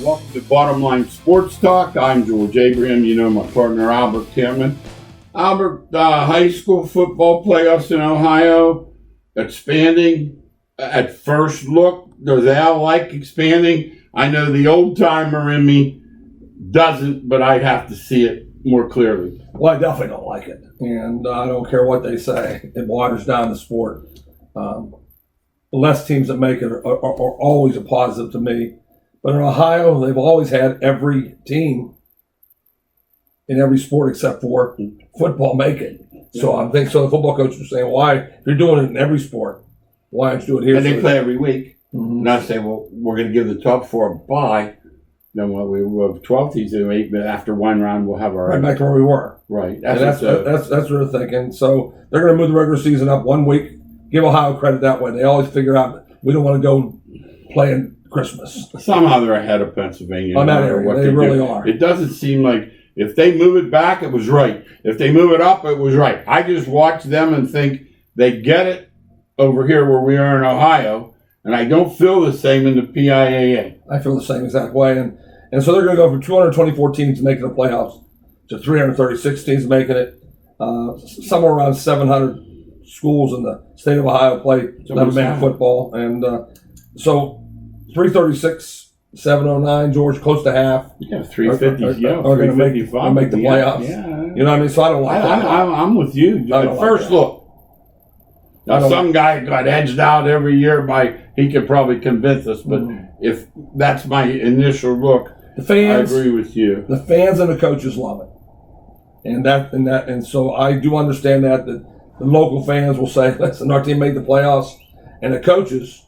Welcome to Bottom Line Sports Talk. I'm George Abraham. You know my partner Albert Cameron. Albert, high school football playoffs in Ohio expanding. At first look, does Al like expanding? I know the old timer in me doesn't, but I'd have to see it more clearly. Well, I definitely don't like it, and I don't care what they say. It waters down the sport. Less teams that make it are always a positive to me. But in Ohio, they've always had every team in every sport except for football make it. So I think the football coaches are saying, why, if you're doing it in every sport, why don't you do it here? And they play every week. Mm-hmm. And I say, well, we're going to give the top four a bye. Then we will have 12 teams in 8, but after one round, we'll have our right back to where we were. Right. That's what they're thinking. So they're going to move the regular season up 1 week. Give Ohio credit that way. They always figure out we don't want to go playing Christmas. Somehow they're ahead of Pennsylvania. On that area, they really are. It doesn't seem like if they move it back, it was right. If they move it up, it was right. I just watch them and think they get it over here where we are in Ohio, and I don't feel the same in the PIAA. I feel the same exact way. And so they're going to go from 224 teams making the playoffs to 336 teams making it. Somewhere around 700 schools in the state of Ohio play 11-man football. And so 336, 709, George, close to half. Yeah, 350. Are going to make the playoffs. Yeah. You know what I mean? So I don't like that. I'm with you. At first look. Now, some guy got edged out every year he could probably convince us, but if that's my initial look, the fans, I agree with you. The fans and the coaches love it. And so I do understand that the local fans will say, listen, our team made the playoffs, and the coaches,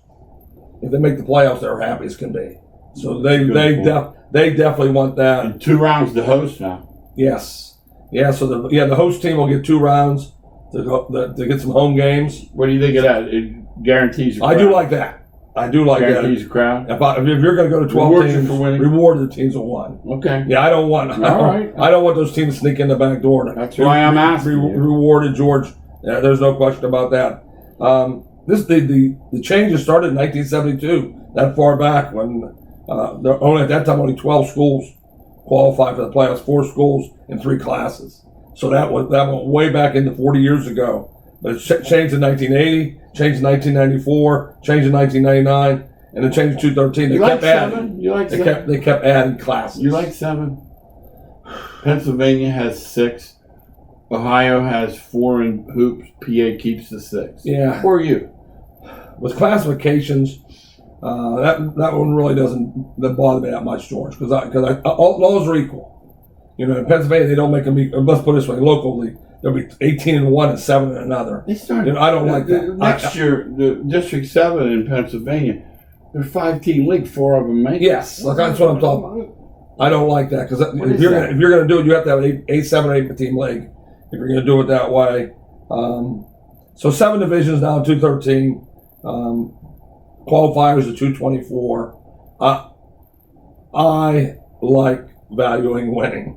if they make the playoffs, they're happy as can be. So they definitely want that. And 2 rounds to host now. Yes. Yeah, so the host team will get 2 rounds to get some home games. What do you think of that? It guarantees a crowd. I do like that. Guarantees a crowd. If you're going to go to 12 teams, reward the teams that won. Okay. Yeah, I don't want those teams to sneak in the back door. That's why I'm asking. Rewarded, George. Yeah, there's no question about that. The changes started in 1972. That far back when at that time only 12 schools qualified for the playoffs. 4 schools in 3 classes. So that went way back into 40 years ago. But it changed in 1980, changed in 1994, changed in 1999, and then changed in 2013. They kept adding. You like 7? They kept adding classes. You like 7? Pennsylvania has 6. Ohio has 4 in hoops. PA keeps the 6. Yeah. For you. With classifications, that one really doesn't bother me that much, George, because all those are equal. You know, in Pennsylvania, they don't make them equal. Let's put it this way, locally, there'll be 18 in one and 7 in another. They started. You know, I don't like that. Next year, the District 7 in Pennsylvania, they're 5-team league, 4 of them make it. Yes, that's what I'm talking about. I don't like that because if you're going to do it, you have to have an 7 or 8 team league. If you're going to do it that way, so 7 divisions now, 213. Qualifiers are 224. I like valuing winning.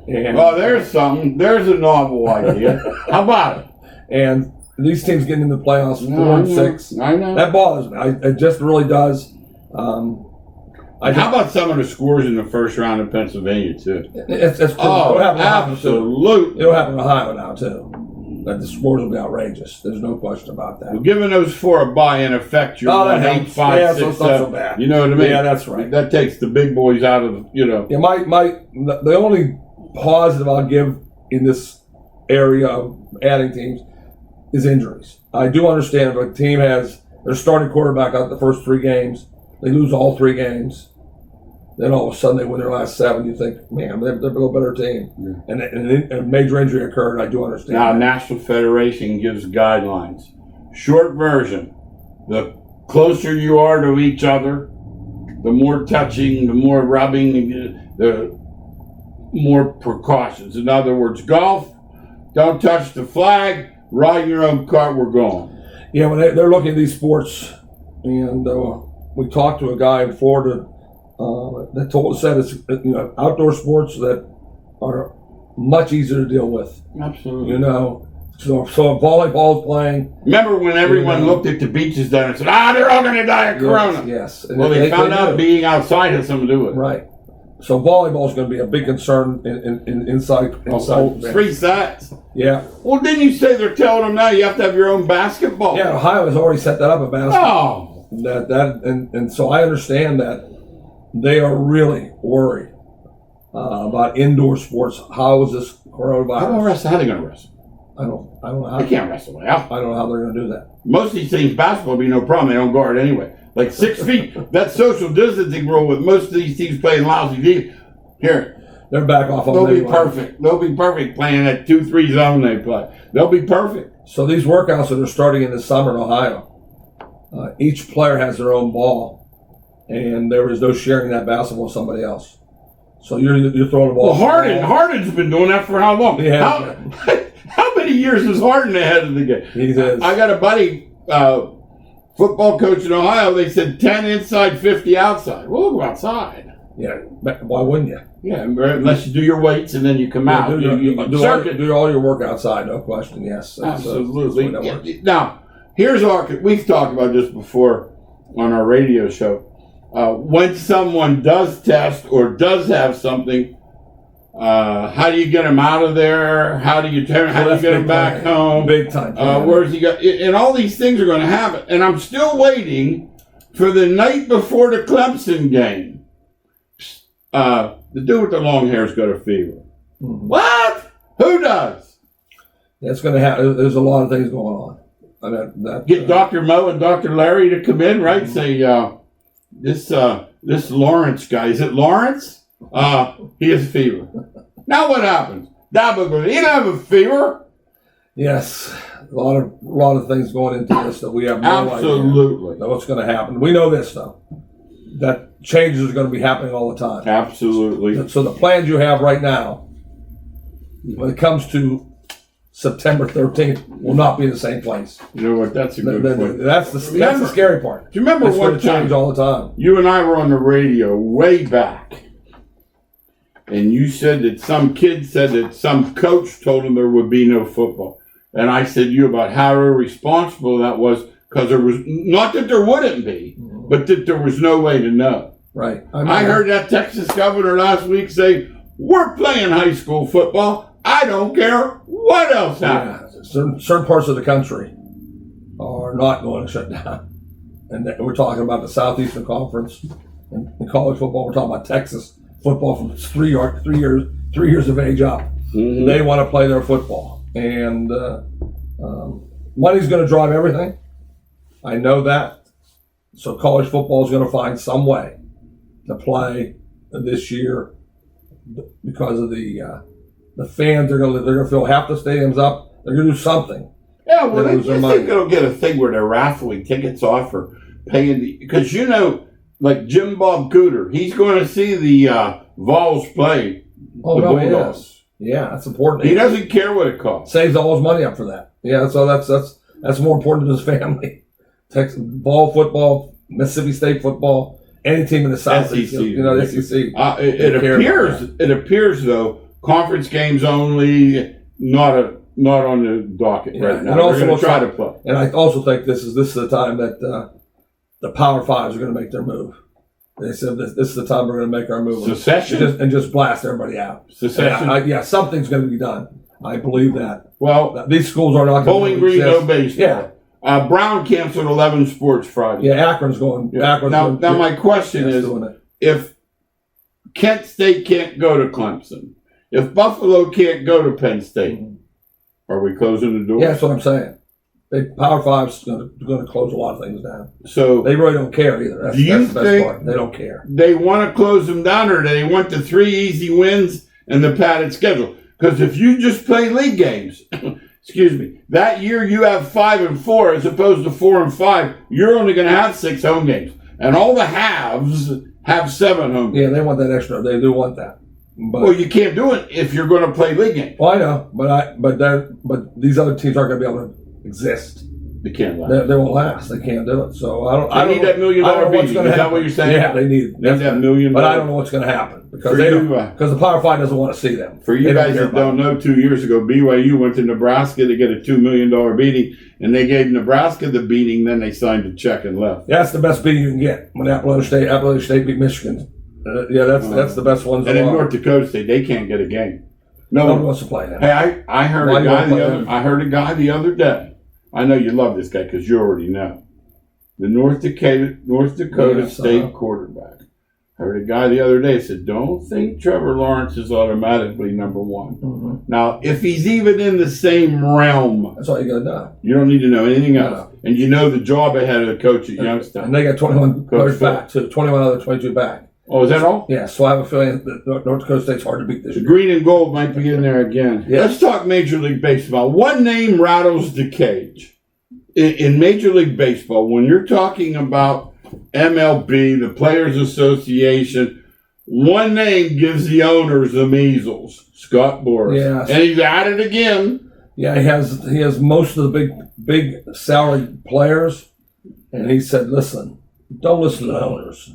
And, there's something. There's a novel idea. How about it? And these teams getting into the playoffs 4 and 6. I know. That bothers me. It just really does. How about some of the scores in the first round in Pennsylvania, too? It's absolutely. It'll happen in Ohio now, too. That the scores will be outrageous. There's no question about that. Well, giving those 4 a bye in effect, you're 8, 5, 6, 7. So it's not so bad. You know what I mean? Yeah, that's right. That takes the big boys out of, Yeah, the only positive I'll give in this area of adding teams is injuries. I do understand if a team has their starting quarterback out the first 3 games, they lose all 3 games. Then all of a sudden they win their last 7. You think, man, they're a little better team. Yeah. And a major injury occurred. I do understand. Now, National Federation gives guidelines. Short version: the closer you are to each other, the more touching, the more rubbing, the more precautions. In other words, golf, don't touch the flag. Ride your own cart. We're going. Yeah, when they're looking at these sports, and we talked to a guy in Florida. That said it's outdoor sports that are much easier to deal with. Absolutely. So volleyball's playing. Remember when everyone looked at the beaches down and said, they're all going to die of corona. Yes. Well, they found out being outside has something to do with it. Right. So volleyball is going to be a big concern inside. 3 sets. Yeah. Well, didn't you say they're telling them now you have to have your own basketball? Yeah, Ohio has already set that up a basketball. Oh. And so I understand that they are really worried about indoor sports. How is this coronavirus? How are they going to wrestle? I don't know how. They can't wrestle well. I don't know how they're going to do that. Most of these things, basketball will be no problem. They don't guard anyway. Like 6 feet, that social distancing rule with most of these teams playing lousy D. Here. They're back off on They'll be perfect. They'll be perfect playing that 2-3 zone they play. They'll be perfect. So these workouts that are starting in the summer in Ohio, each player has their own ball, and there is no sharing that basketball with somebody else. So you're throwing the ball. Well, Harden's been doing that for how long? Yeah. How many years is Harden ahead of the game? He is. I got a buddy, football coach in Ohio. They said 10 inside, 50 outside. Well, we'll go outside. Yeah, why wouldn't you? Yeah, unless you do your weights and then you come out. Do all your work outside, no question. Yes, absolutely. That's now, here's we've talked about this before on our radio show. When someone does test or does have something, how do you get them out of there? How do you get them back home? Big time. Where's he got? And all these things are going to happen. And I'm still waiting for the night before the Clemson game. The dude with the long hair's got a fever. Mm-hmm. What? Who does? It's going to happen. There's a lot of things going on. Get Dr. Mo and Dr. Larry to come in, right? Mm-hmm. Say, this Lawrence guy, is it Lawrence? He has a fever. Now what happens? He don't have a fever. Yes, a lot of things going into this that we have no Absolutely. idea what's going to happen. We know this though, that changes are going to be happening all the time. Absolutely. So the plans you have right now, when it comes to September 13th, will not be the same place. You know what? That's a good point. That's the scary part. Do you remember one time? Change all the time. You and I were on the radio way back. And you said that some kid said that some coach told him there would be no football. And I said to you about how irresponsible that was, because there was, not that there wouldn't be, but that there was no way to know. Right. I heard that Texas governor last week say, we're playing high school football. I don't care what else happens. Yeah. Certain parts of the country are not going to shut down. And we're talking about the Southeastern Conference. In college football, we're talking about Texas football from 3 years of age up. Mm-hmm. They want to play their football, and money's going to drive everything. I know that. So college football is going to find some way to play this year because of the fans. They're going to fill half the stadiums up. They're going to do something. Yeah, well, I think they'll get a thing where they're raffling tickets off or paying because like Jim Bob Cooter, he's going to see the Vols play. Oh, no, yes. Yeah, that's important. He doesn't care what it costs. Saves all his money up for that. Yeah, so that's more important to his family. Texas ball football, Mississippi State football, any team in the South, SEC. The SEC. It appears though, conference games only, not on the docket right now. And also we'll try to play. And I also think this is the time that the Power Fives are going to make their move. They said this is the time we're going to make our move. Secession? And just blast everybody out. Secession? Something's going to be done. I believe that. Well, these schools are not going to Bowling Green, no baseball. Yeah. Brown canceled 11 sports Friday. Yeah, Akron's going. Yeah. Now my question is, if Kent State can't go to Clemson, if Buffalo can't go to Penn State, are we closing the door? Yeah, that's what I'm saying. Power Five's going to close a lot of things down. So they really don't care either. That's the best part. They don't care. They want to close them down, or they want the 3 easy wins and the padded schedule. Because if you just play league games, excuse me, that year you have 5 and 4 as opposed to 4 and 5. You're only going to have 6 home games, and all the halves have 7 home games. Yeah, they want that extra. They do want that. But you can't do it if you're going to play league games. Well, I know, but these other teams aren't going to be able to exist. They can't last. They won't last. They can't do it. So I don't need that $1 million beating. Is that what you're saying? Yeah, they need that $1 million. But I don't know what's going to happen because the Power 5 doesn't want to see them. For you guys that don't know, 2 years ago, BYU went to Nebraska to get a $2 million beating, and they gave Nebraska the beating. Then they signed a check and left. That's the best beating you can get when Appalachian State beat Michigan. That's the best ones. And in North Dakota State, they can't get a game. No one wants to play them. Hey, I heard a guy the other day. I know you love this guy because you already know. The North Dakota State quarterback. I heard a guy the other day said, don't think Trevor Lawrence is automatically number one. Mm-hmm. Now, if he's even in the same realm. That's all you got to know. You don't need to know anything else. No. And you know the job ahead of the coach at Youngstown. And they got 21 players back, too. 21 out of the 22 back. Oh, is that all? Yeah, so I have a feeling that North Dakota State's hard to beat this year. The green and gold might be in there again. Yes. Let's talk Major League Baseball. One name rattles the cage. In Major League Baseball, when you're talking about MLB, the Players Association, one name gives the owners the measles. Scott Boras. Yes. And he's at it again. Yeah, he has most of the big salaried players. And he said, listen, don't listen to the owners.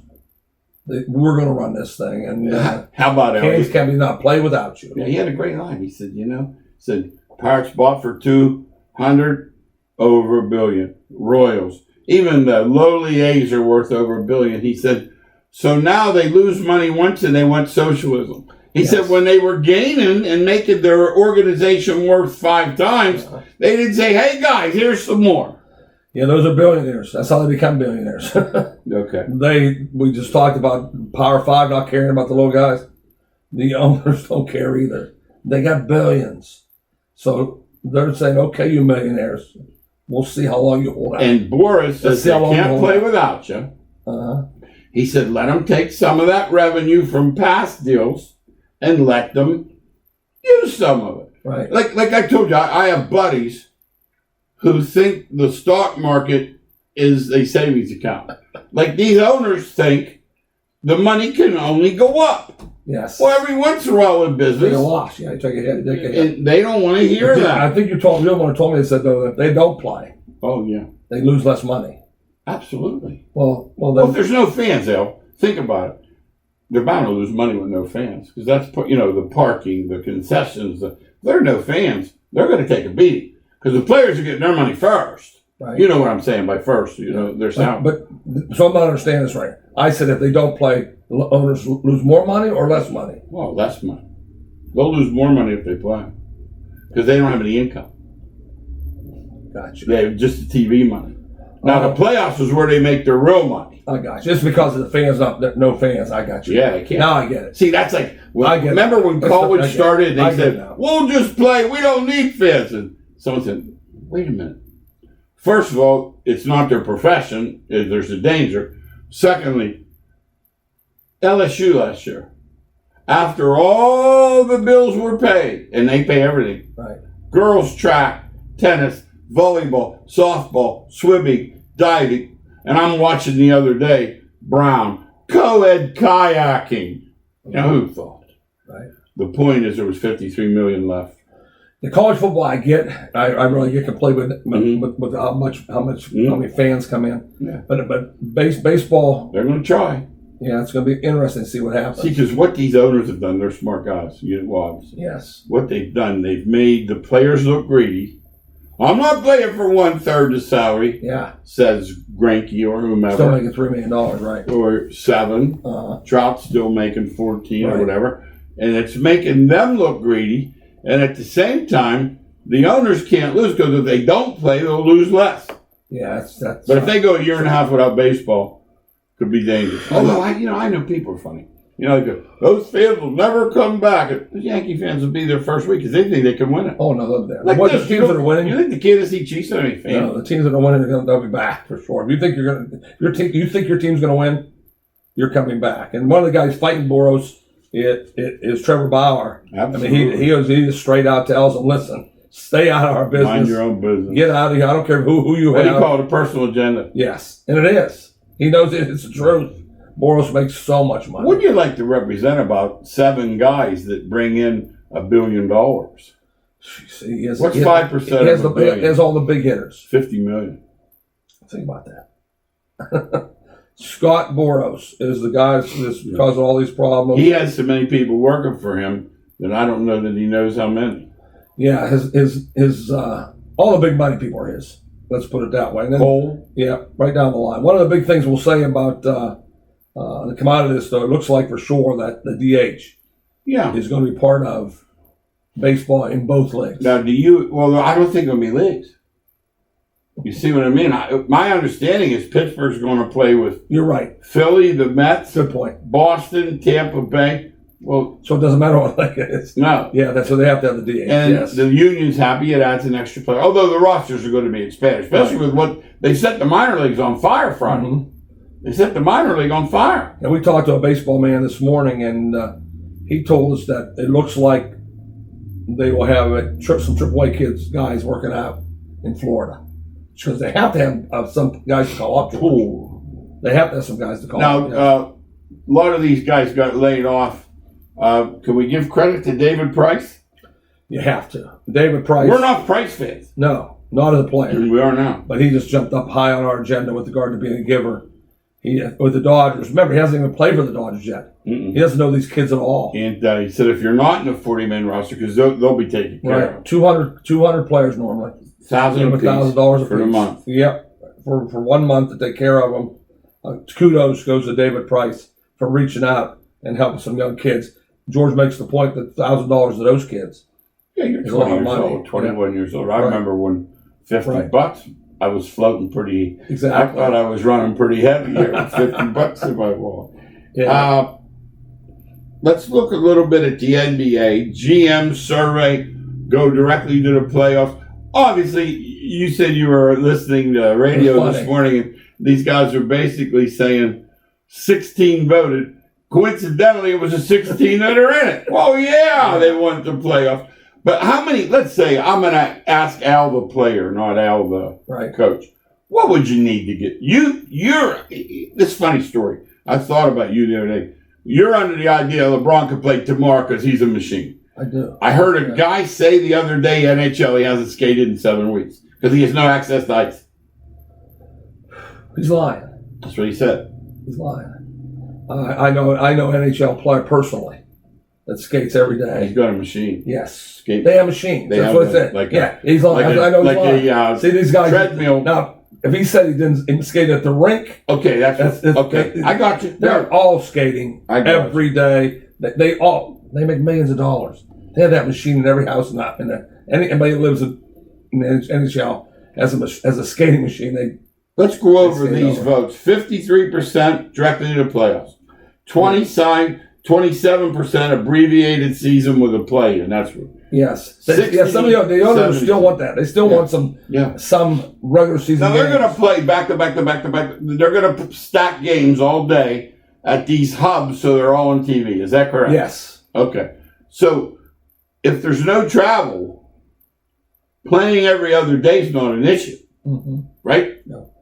We're going to run this thing. And how about Kansas can not play without you. Yeah, he had a great line. He said, Pirates bought for 200 over $1 billion. Royals. Even the lowly A's are worth over $1 billion. He said, so now they lose money once and they want socialism. He said when they were gaining and making their organization worth 5 times, they didn't say, hey guys, here's some more. Yeah, those are billionaires. That's how they become billionaires. Okay. We just talked about Power 5 not caring about the little guys. The owners don't care either. They got billions. So they're saying, okay, you millionaires, we'll see how long you hold out. And Boras says they can't play without you. He said, let them take some of that revenue from past deals and let them use some of it. Right. Like I told you, I have buddies who think the stock market is a savings account. Like these owners think the money can only go up. Yes. Well, every once in a while in business. Take a loss. Yeah, take a hit. And they don't want to hear that. I think you're the one who told me, they said, though, that they don't play. Oh, yeah. They lose less money. Absolutely. Well, if there's no fans, Al, think about it. They're bound to lose money with no fans. Because that's, the parking, the concessions. If there are no fans, they're going to take a beating. Because the players are getting their money first. Right. You know what I'm saying by first. They're sound. But so I'm not understanding this right. I said if they don't play, the owners lose more money or less money? Well, less money. They'll lose more money if they play. Because they don't have any income. Gotcha. They have just the TV money. Now, the playoffs is where they make their real money. I got you. Just because of the fans, no fans. I got you. Yeah, they can't. Now I get it. See, that's like, remember when college started, they said, we'll just play, we don't need fans. And someone said, wait a minute. First of all, it's not their profession. There's a danger. Secondly, LSU last year, after all the bills were paid, and they pay everything. Right. Girls track, tennis, volleyball, softball, swimming, diving. And I'm watching the other day, Brown, co-ed kayaking. Who thought? Right. The point is there was $53 million left. The college football I get, I really get to play with how many fans come in. Yeah. But baseball, they're going to try. Yeah, it's going to be interesting to see what happens. See, because what these owners have done, they're smart guys. Yes. What they've done, they've made the players look greedy. I'm not playing for 1/3 the salary. Yeah. Says Greinke or whomever. Still making $3 million, right? Or 7. Trout's still making 14 or whatever. And it's making them look greedy. And at the same time, the owners can't lose because if they don't play, they'll lose less. Yeah, that's. But if they go a year and a half without baseball, it could be dangerous. Although I know people are funny. They go, those fans will never come back. The Yankee fans will be there first week because they think they can win it. Oh no, they'll be there. Like the teams that are winning? You think the Kansas City Chiefs are any fans? No, the teams that are winning, they'll be back for sure. If you think you think your team's going to win, you're coming back. And one of the guys fighting Boros is Trevor Bauer. Absolutely. I mean, he just straight out tells them, listen, stay out of our business. Mind your own business. Get out of here. I don't care who you have. What do you call it, a personal agenda? Yes, and it is. He knows it's the truth. Boros makes so much money. Wouldn't you like to represent about 7 guys that bring in $1 billion? He has, What's he 5% he has, of a billion? he has all the big hitters. 50 million. Think about that. Scott Boros is the guy that's causing all these problems. He has so many people working for him that I don't know that he knows how many. Yeah, his all the big money people are his. Let's put it that way. And then, Cole? yeah, right down the line. One of the big things we'll say about the commodities, though, it looks like for sure that the DH is going to be part of baseball in both leagues. Now, well, I don't think it'll be leagues. You see what I mean? My understanding is Pittsburgh's going to play with You're right. Philly, the Mets, Good point. Boston, Tampa Bay. Well, so it doesn't matter what league it is. No. Yeah, that's so they have to have the DH. And yes. the union's happy it adds an extra player. Although the rosters are going to be expanded, especially with what they set the minor leagues on fire Friday. Mm-hmm. They set the minor league on fire. And we talked to a baseball man this morning, and he told us that it looks like they will have some AAA guys working out in Florida. Because they have to have some guys to call up. Ooh. They have to have some guys to call up. Now, a lot of these guys got laid off. Can we give credit to David Price? You have to. David Price. We're not Price fans. No, not as a player. We are now. But he just jumped up high on our agenda with regard to being a giver. With the Dodgers. Remember, he hasn't even played for the Dodgers yet. Mm-mm. He doesn't know these kids at all. And he said if you're not in the 40-man roster, because they'll be taken care of. 200 players normally. $1,000 for the month. Yep, for 1 month to take care of them. Kudos goes to David Price for reaching out and helping some young kids. George makes the point that $1,000 to those kids. Yeah, you're 20 years old, 21 years old. I remember when $50, I was floating pretty. Exactly. I thought I was running pretty heavy here with $50 in my wallet. Yeah. Let's look a little bit at the NBA. GM survey, go directly to the playoffs. Obviously, you said you were listening to radio this morning, and these guys are basically saying 16 voted. Coincidentally, it was the 16 that are in it. Well, yeah, they want the playoffs. But how many, let's say, I'm going to ask Al the player, not Al the coach. What would you need to get? This funny story. I thought about you the other day. You're under the idea LeBron could play tomorrow because he's a machine. I do. I heard a guy say the other day, NHL, he hasn't skated in 7 weeks because he has no access to ice. He's lying. That's what he said. He's lying. I know NHL player personally that skates every day. He's got a machine. Yes. Skate. They have machines. That's what I said. He's lying. I know he's lying. See, these guys. Treadmill. Now, if he said he didn't skate at the rink. Okay, that's okay. I got you. They're all skating every day. They make millions of dollars. They have that machine in every house. Anybody that lives in NHL has a skating machine. Let's go over these votes. 53% directly to the playoffs. 27% abbreviated season with a play, and that's what. Yes. Some of the owners still want that. They still want some regular season. Now they're going to play back to back. They're going to stack games all day at these hubs, so they're all on TV. Is that correct? Yes. Okay. So if there's no travel, playing every other day is not an issue, right? No.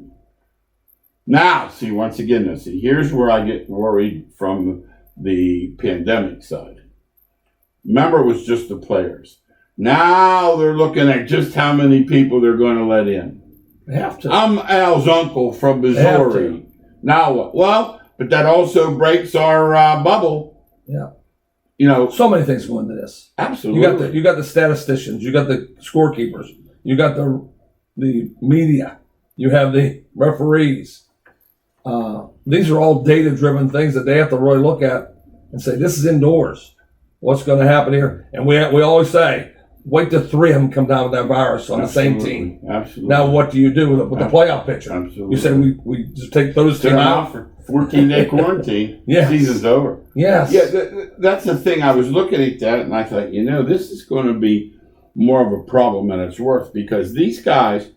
Now, once again, here's where I get worried from the pandemic side. Remember, it was just the players. Now they're looking at just how many people they're going to let in. They have to. I'm Al's uncle from Missouri. Now what? Well, but that also breaks our bubble. Yeah. So many things go into this. Absolutely. You got the statisticians. You got the scorekeepers. You got the media. You have the referees. These are all data-driven things that they have to really look at and say, this is indoors. What's going to happen here? And we always say, wait till 3 of them come down with that virus on the same team. Absolutely. Now what do you do with the playoff picture? Absolutely. You say we just take those two out for 14-day quarantine. Yes. Season's over. Yes. Yeah, that's the thing. I was looking at that and I thought, this is going to be more of a problem than it's worth because these guys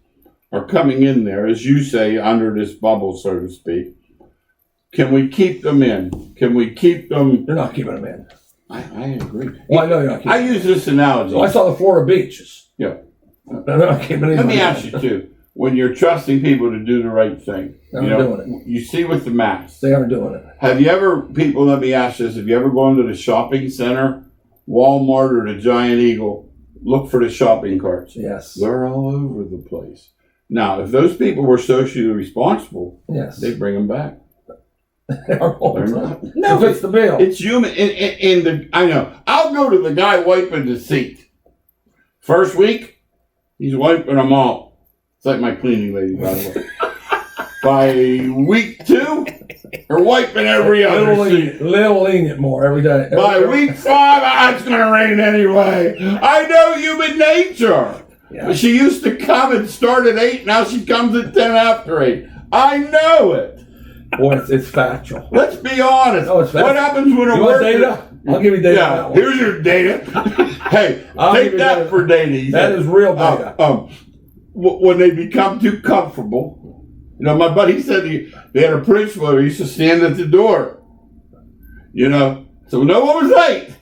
are coming in there, as you say, under this bubble, so to speak. Can we keep them in? Can we keep them? You're not keeping them in. I agree. Well, I know you're not keeping them in. I use this analogy. So I saw the Florida beaches. Yeah. They're not keeping them in. Let me ask you, too. When you're trusting people to do the right thing, they're doing it. You see with the masks. They aren't doing it. Have you ever, let me ask this, have you ever gone to the shopping center, Walmart or the Giant Eagle, look for the shopping carts. Yes. They're all over the place. Now, if those people were socially responsible, Yes. they'd bring them back. No, No, it's the bill. It's human. I know. I'll go to the guy wiping the seat. First week, he's wiping them all. It's like my cleaning lady, by the way. By week 2, they're wiping every other seat. Little lenient more every day. By week 5, it's going to rain anyway. I know human nature. Yeah. She used to come and start at 8. Now she comes at 10 after 8. I know it. Boy, it's factual. Let's be honest. Oh, it's what happens when a you worker... want data? I'll give you data. Yeah, here's your data. Hey, take that data. for data. That is real data. When they become too comfortable, my buddy said they had a principal who used to stand at the door. So no one was late.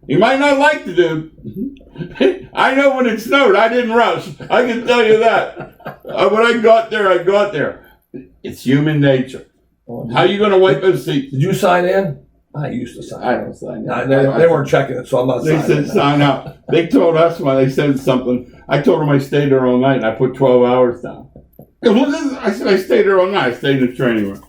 He might not like the dude. I know when it snowed, I didn't rush. I can tell you that. When I got there. It's human nature. How are you going to wipe those seats? Did you sign in? I used to sign in. I don't sign in. They weren't checking it, so I'm not signing in. They said sign up. They told us when they said something. I told them I stayed there all night and I put 12 hours down. I said I stayed there all night. I stayed in the training room.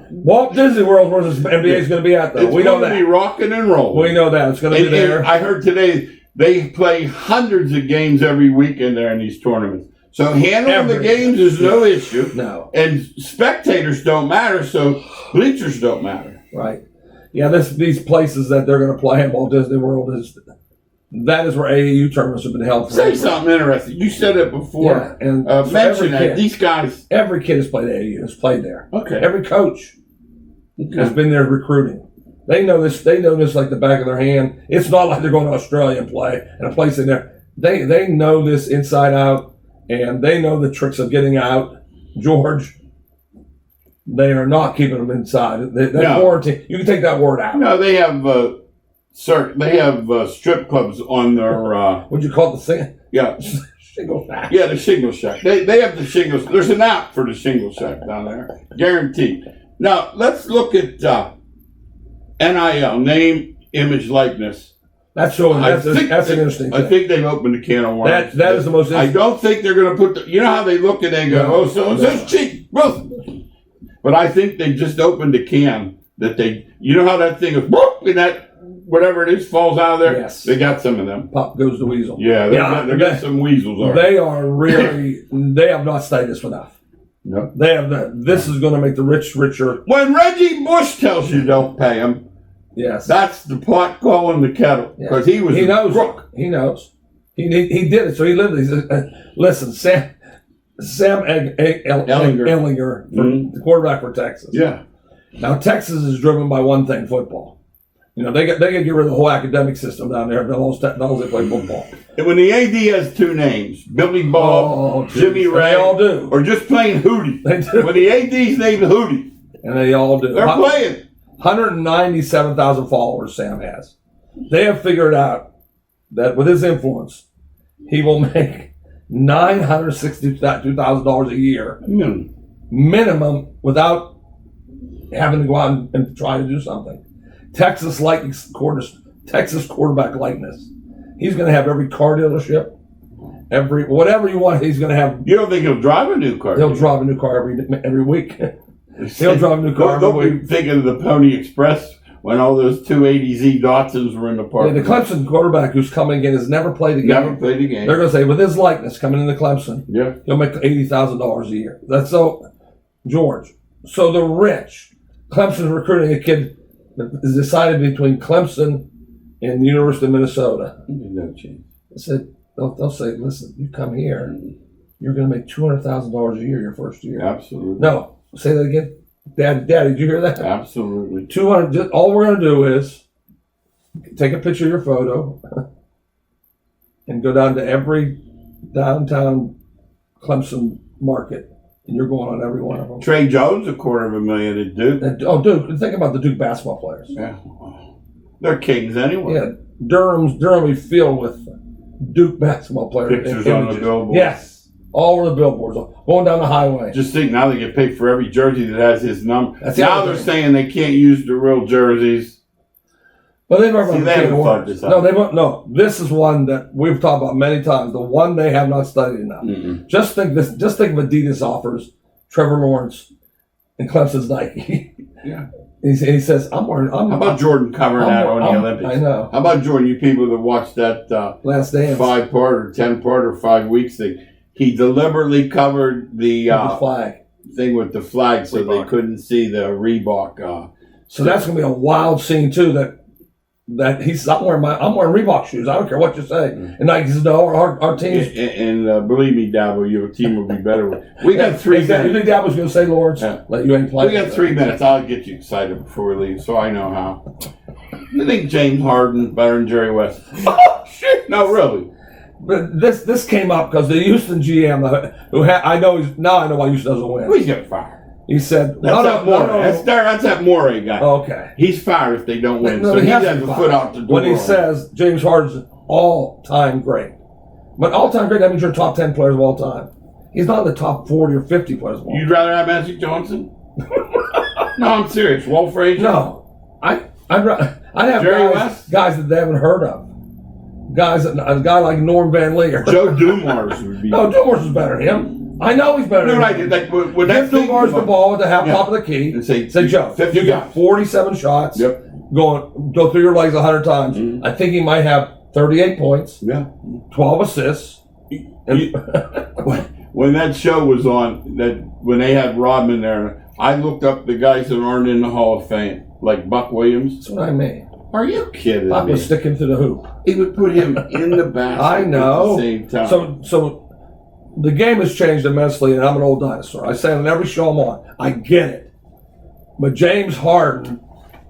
Walt Disney World where the NBA is going to be at, though. We know that. It's going to be rocking and rolling. We know that. It's going to be there. I heard today they play hundreds of games every weekend there in these tournaments. So handling the games is no issue. No. And spectators don't matter, so bleachers don't matter. Right. Yeah, these places that they're going to play at Walt Disney World that is where AAU tournaments have been held for. Say something interesting. You said it before. Yeah, and mention that. These guys. Every kid has played AAU, has played there. Okay. Every coach has been there recruiting. They know this. They know this like the back of their hand. It's not like they're going to Australia and play and a place in there. They know this inside out. And they know the tricks of getting out. George, they are not keeping them inside. Quarantine, you can take that word out. No, they have strip clubs on their. What'd you call it? The yeah, shingle shack. Yeah, the shingle shack. They have the shingles. There's an app for the shingle shack down there, guaranteed. Now let's look at NIL, name, image, likeness. That's an interesting thing. I think they've opened a can of worms. That is the most interesting. I don't think they're going to put you know how they look and they go, so-and-so's cheap. But I think they just opened a can that you know how that thing is, and that, whatever it is, falls out of there? Yes. They got some of them. Pop goes the weasel. Yeah, they got some weasels. They are really, they have not studied this enough. No. They have this is going to make the rich richer. When Reggie Bush tells you don't pay him, yes, that's the pot calling the kettle, because he knows. Crook. He knows. He did it, so he lived it. He said, listen, Sam Ehlinger, the quarterback for Texas. Yeah. Now Texas is driven by one thing: football. They got to get rid of the whole academic system down there. They'll play football. And when the AD has two names, Billy Bob, Jimmy Ray, they all do, or just plain Hootie. They do. When the AD's named Hootie, and they all do. They're playing. 197,000 followers Sam has. They have figured out that with his influence, he will make $962,000 a year minimum without having to go out and try to do something. Texas quarterback likeness. He's going to have every car dealership, whatever you want. He's going to have. You don't think he'll drive a new car? He'll drive a new car every week. He'll drive a new car. Don't be thinking of the Pony Express when all those 280Z Datsuns were in the park. Yeah, the Clemson quarterback who's coming again has never played a game. Never played a game. They're going to say, with his likeness coming into Clemson, he'll make $80,000 a year. That's so, George. So the rich, Clemson's recruiting a kid that is decided between Clemson and the University of Minnesota. No chance. I said, they'll say, listen, you come here, you're going to make $200,000 a year your first year. Absolutely. No. Say that again. Dad, did you hear that? Absolutely. 200. All we're going to do is take a picture of your photo and go down to every downtown Clemson market, and you're going on every one of them. Trey Jones, $250,000 at Duke. Duke. Think about the Duke basketball players. Yeah. They're kings anyway. Yeah. Durham is filled with Duke basketball players. Pictures on the billboard. Yes. All over the billboards, going down the highway. Just think, now they get paid for every jersey that has his number. Now they're saying they can't use the real jerseys. Well, they never See, they haven't thought this out. No, they won't. No, this is one that we've talked about many times. The one they have not studied enough. Mm-mm. Just think this. Just think of Adidas offers Trevor Lawrence and Clemson's Nike. Yeah. He says, "I'm wearing." How about Jordan covering that on the Olympics? I know. How about Jordan? You people that watched that Last Dance 5-part or 10-part or 5 weeks thing. He deliberately covered the flag thing with the flag so they couldn't see the Reebok. So that's going to be a wild scene too. That he says, I'm wearing Reebok shoes. I don't care what you say. And Nike says, no, our team's. And believe me, Dabo, your team will be better. We got 3 minutes. You think Dabo's going to say, Lawrence, like you ain't playing? We got 3 minutes. I'll get you excited before we leave, so I know how. You think James Harden better than Jerry West? Oh shit! No, really. But this came up because the Houston GM, I know why Houston doesn't win. He's getting fired. He said, That's that Morey guy. Okay. He's fired if they don't win. No, so he has a foot out the door. When he says James Harden's all-time great. But all-time great, that means you're top 10 players of all time. He's not in the top 40 or 50 players of all time. You'd rather have Magic Johnson? No, I'm serious. Walt Frazier? No. I'd have Jerry guys that they haven't heard of. A guy like Norm Van Lee. Joe Dumars would be. No, Dumars is better than him. I know he's better than him. Like, give Dumars the ball at the top of the key. And say Joe, you got 47 shots. Yep. Go through your legs 100 times. Mm-hmm. I think he might have 38 points. Yeah. 12 assists. When that show was on, when they had Rodman there, I looked up the guys that aren't in the Hall of Fame, like Buck Williams. That's what I mean. Are you kidding Buck me? would stick him to the hoop. He would put him in the basket. I know. At the same time. So the game has changed immensely, and I'm an old dinosaur. I say it on every show I'm on. I get it. But James Harden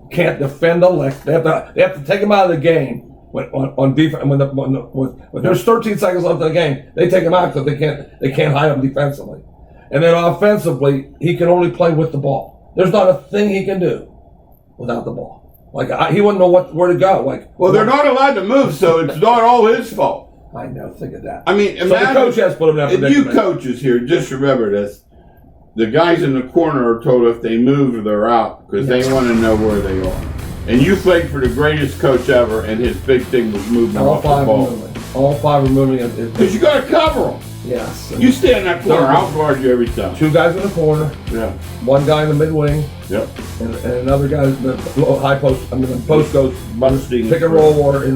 can't defend a lick. They have to take him out of the game on defense. When there's 13 seconds left in the game, they take him out because they can't hide him defensively. And then offensively, he can only play with the ball. There's not a thing he can do without the ball. He wouldn't know where to go. They're not allowed to move, so it's not all his fault. I know. Think of that. I mean, so the coach has put him in that predicament. You coaches here, just remember this: the guys in the corner are told if they move, they're out because they want to know where they are. And you played for the greatest coach ever, and his big thing was moving off the ball. All 5 are moving. Because you got to cover them. Yes. You stay in that corner, I'll guard you every time. 2 guys in the corner. Yeah. 1 guy in the mid wing. Yep. And another guy in the high post. I mean, the post goes pick and roll or to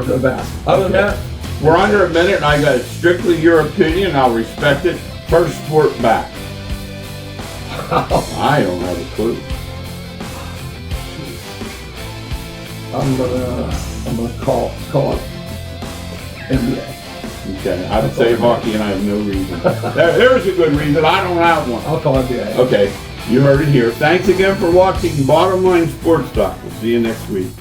the basket. Other than that, we're under a minute, and I got strictly your opinion. I'll respect it. First sport back. I don't have a clue. I'm gonna call it NBA. Okay, I would say hockey, and I have no reason. There's a good reason. I don't have one. I'll call NBA. Okay, you heard it here. Thanks again for watching Bottom Line Sports Talk. We'll see you next week.